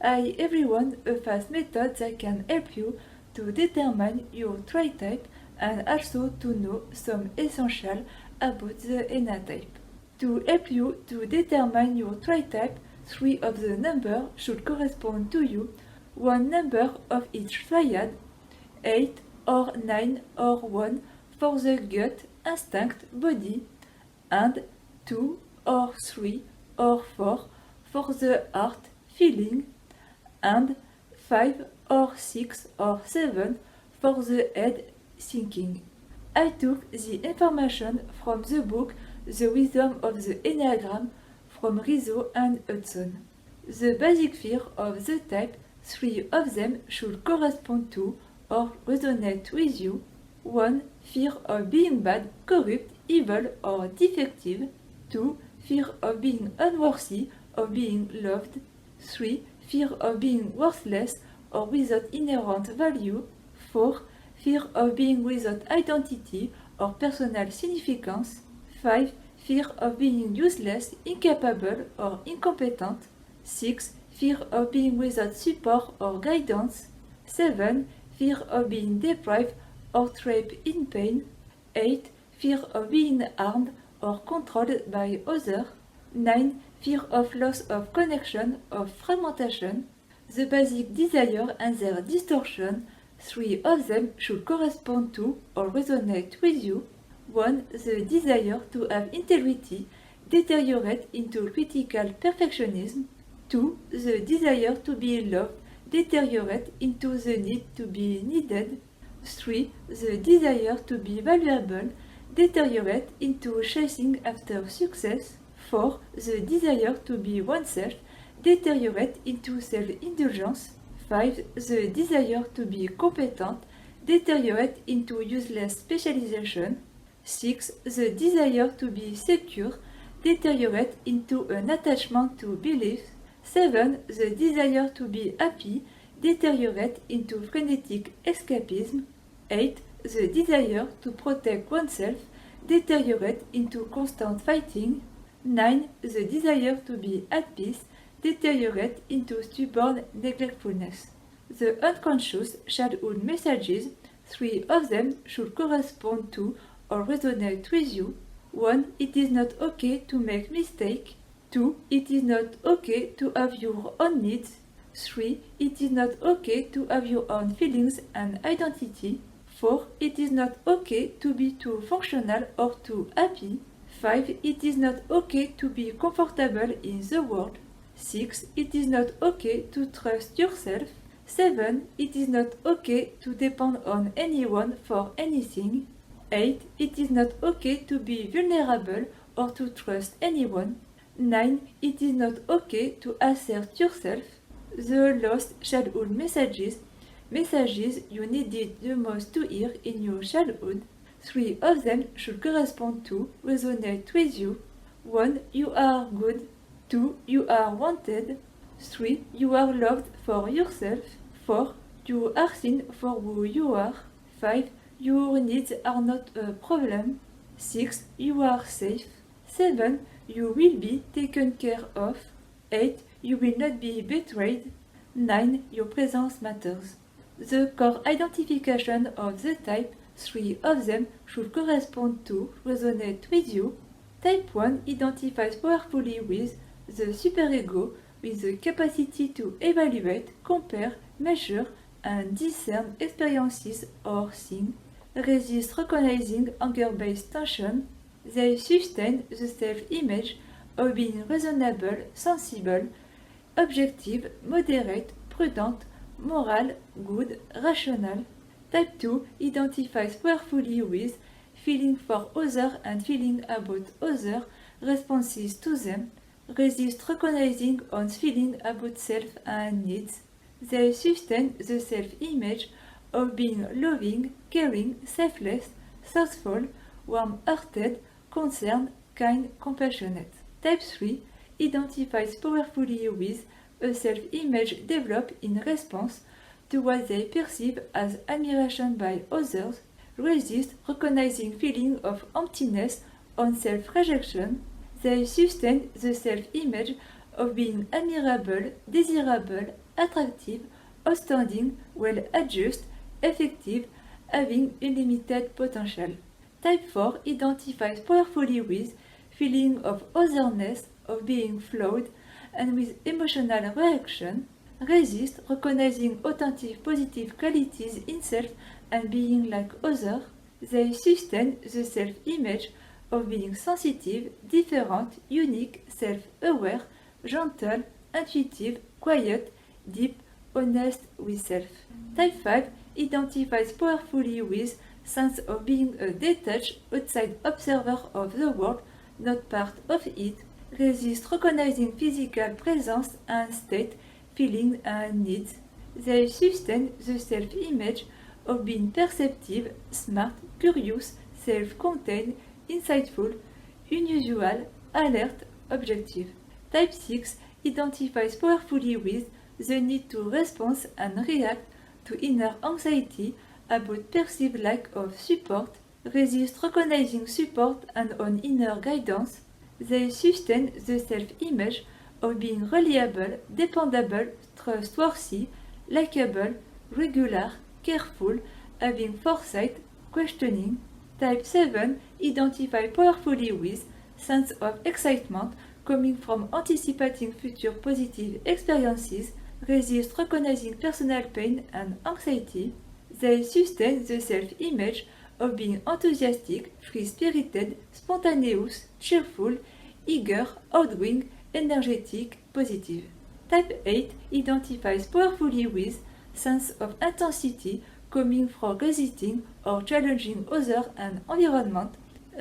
I everyone a fast method that can help you to determine your trait type and also to know some essential about the enatype. To help you to determine your trait type, 3 of the number should correspond to you, one number of each triad, 8 or 9 or 1 for the gut, instinct, body, and 2 or 3 or 4 for the heart, feeling, and 5 or 6 or 7 for the head, thinking. I took the information from the book The Wisdom of the Enneagram from Rizzo and Hudson. The basic fear of the type, 3 of them should correspond to or resonate with you. 1. Fear of being bad, corrupt, evil, or defective. 2. Fear of being unworthy of being loved. 3. Fear of being worthless or without inherent value. 4. Fear of being without identity or personal significance. 5. Fear of being useless, incapable, or incompetent. 6. Fear of being without support or guidance. 7. Fear of being deprived or trapped in pain. 8. Fear of being harmed or controlled by others. 9. Fear of loss of connection or fragmentation. The basic desire and their distortion, 3 of them should correspond to or resonate with you. 1. The desire to have integrity deteriorate into critical perfectionism. 2. The desire to be loved deteriorate into the need to be needed. 3. The desire to be valuable deteriorate into chasing after success. 4. The desire to be oneself deteriorate into self-indulgence. 5. The desire to be competent deteriorate into useless specialization. 6. The desire to be secure deteriorate into an attachment to beliefs. 7. The desire to be happy deteriorate into frenetic escapism. 8. The desire to protect oneself deteriorate into constant fighting. 9. The desire to be at peace deteriorate into stubborn neglectfulness. The unconscious childhood messages, 3 of them should correspond to or resonate with you. 1. It is not okay to make mistakes. 2. It is not okay to have your own needs. 3. It is not okay to have your own feelings and identity. 4. It is not okay to be too functional or too happy. 5. It is not okay to be comfortable in the world. 6. It is not okay to trust yourself. 7. It is not okay to depend on anyone for anything. 8. It is not okay to be vulnerable or to trust anyone. 9. It is not okay to assert yourself. The lost childhood messages you needed the most to hear in your childhood. 3 of them should correspond to, resonate with you. 1. You are good. 2. You are wanted. 3. You are loved for yourself. 4. You are seen for who you are. 5. Your needs are not a problem. 6. You are safe. 7. You will be taken care of. 8. You will not be betrayed. 9. Your presence matters. The core identification of the type, 3 of them should correspond to, resonate with you. Type 1 identifies powerfully with the superego, with the capacity to evaluate, compare, measure, and discern experiences or things. Resist recognizing anger-based tension. They sustain the self-image of being reasonable, sensible, objective, moderate, prudent, moral, good, rational. Type 2 identifies powerfully with feeling for others and feeling about other responses to them. Resist recognizing one's feeling about self and needs. They sustain the self-image of being loving, caring, selfless, thoughtful, warm-hearted, concerned, kind, compassionate. Type 3 identifies powerfully with a self-image developed in response to what they perceive as admiration by others, resist recognizing feeling of emptiness on self-rejection. They sustain the self-image of being admirable, desirable, attractive, outstanding, well-adjusted, effective, having unlimited potential. Type 4 identifies powerfully with feeling of otherness, of being flawed, and with emotional reaction, resist recognizing authentic positive qualities in self and being like others. They sustain the self-image of being sensitive, different, unique, self-aware, gentle, intuitive, quiet, deep, honest with self. Type 5 identifies powerfully with sense of being a detached, outside observer of the world, not part of it, resist recognizing physical presence and state, feeling and needs. They sustain the self-image of being perceptive, smart, curious, self-contained, insightful, unusual, alert, objective. Type 6 identifies powerfully with the need to respond and react to inner anxiety about perceived lack of support, resist recognizing support and on inner guidance. They sustain the self-image of being reliable, dependable, trustworthy, likable, regular, careful, having foresight, questioning. Type 7 identify powerfully with sense of excitement coming from anticipating future positive experiences, resist recognizing personal pain and anxiety. They sustain the self-image of being enthusiastic, free-spirited, spontaneous, cheerful, eager, outgoing, energetic, positive. Type 8 identifies powerfully with sense of intensity coming from resisting or challenging others and environment,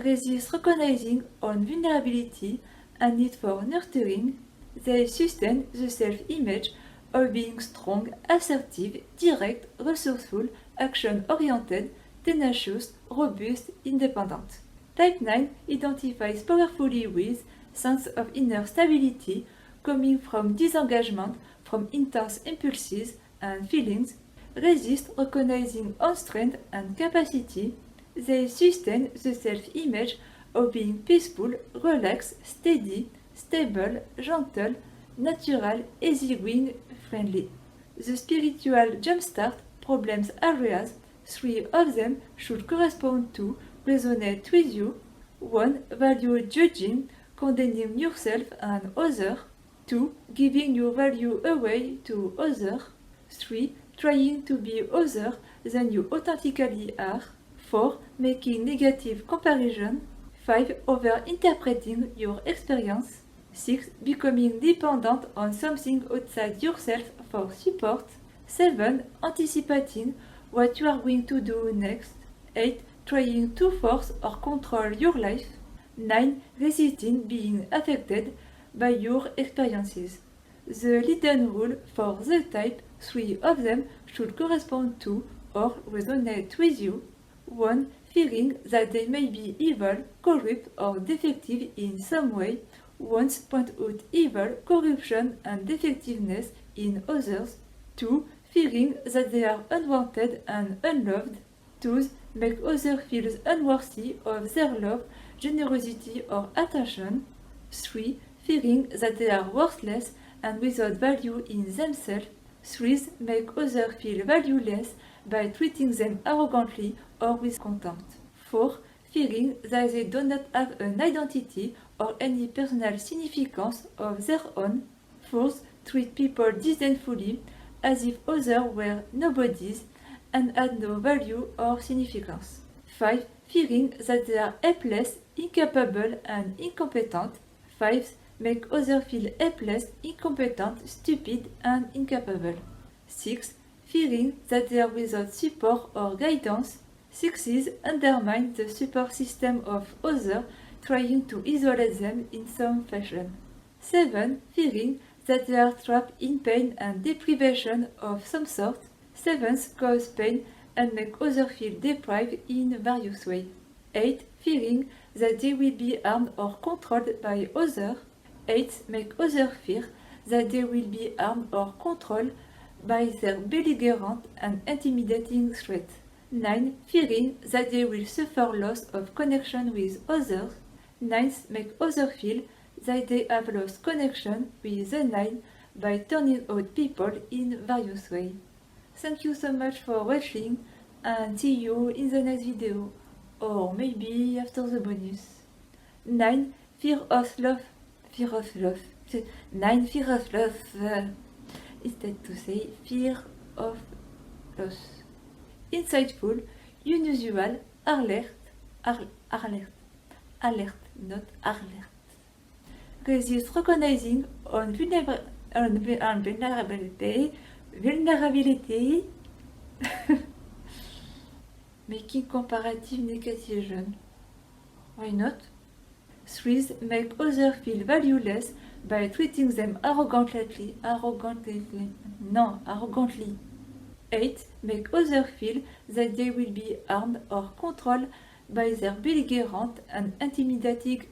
resist recognizing on vulnerability and need for nurturing. They sustain the self-image of being strong, assertive, direct, resourceful, action-oriented, tenacious, robust, independent. Type 9 identifies powerfully with sense of inner stability coming from disengagement from intense impulses and feelings, resist recognizing own strength and capacity. They sustain the self-image of being peaceful, relaxed, steady, stable, gentle, natural, easygoing, friendly. The spiritual jumpstart problems areas, 3 of them should correspond to resonate with you. 1. Value judging, condemning yourself and others. 2. Giving your value away to others. 3. Trying to be other than you authentically are. 4. Making negative comparison. 5. Over-interpreting your experience. 6. Becoming dependent on something outside yourself for support. 7. Anticipating what you are going to do next. 8. Trying to force or control your life. 9. Resisting being affected by your experiences. The leading rule for the type, 3 of them should correspond to or resonate with you. 1. Fearing that they may be evil, corrupt, or defective in some way. 1. Point out evil, corruption, and defectiveness in others. 2. Fearing that they are unwanted and unloved. 2. Make others feel unworthy of their love, generosity, or attention. 3. Fearing that they are worthless and without value in themselves. 3. Make others feel valueless by treating them arrogantly or with contempt. 4. Fearing that they do not have an identity or any personal significance of their own. 4. Treat people disdainfully as if others were nobodies and had no value or significance. 5. Fearing that they are helpless, incapable, and incompetent. 5. Make others feel helpless, incompetent, stupid, and incapable. 6. Fearing that they are without support or guidance. 6. Undermine the support system of others, trying to isolate them in some fashion. 7. Fearing that they are trapped in pain and deprivation of some sort. 7. Cause pain and make others feel deprived in various ways. 8. Fearing that they will be harmed or controlled by others. 8. Make others fear that they will be harmed or controlled by their belligerent and intimidating threat. 9. Fearing that they will suffer loss of connection with others. 9. Make others feel that they have lost connection with the nine by turning out people in various ways. Thank you so much for watching and see you in the next video, or maybe after the bonus. 9. Fear of love. Fear of love. 9. Fear of love. Instead to say fear of loss. Insightful, unusual, alert, alert, not alert. Resist recognizing on vulnerability, making comparative negation. Why not? 3. Make others feel valueless by treating them arrogantly. 8. Make others feel that they will be harmed or controlled by their belligerent and intimidating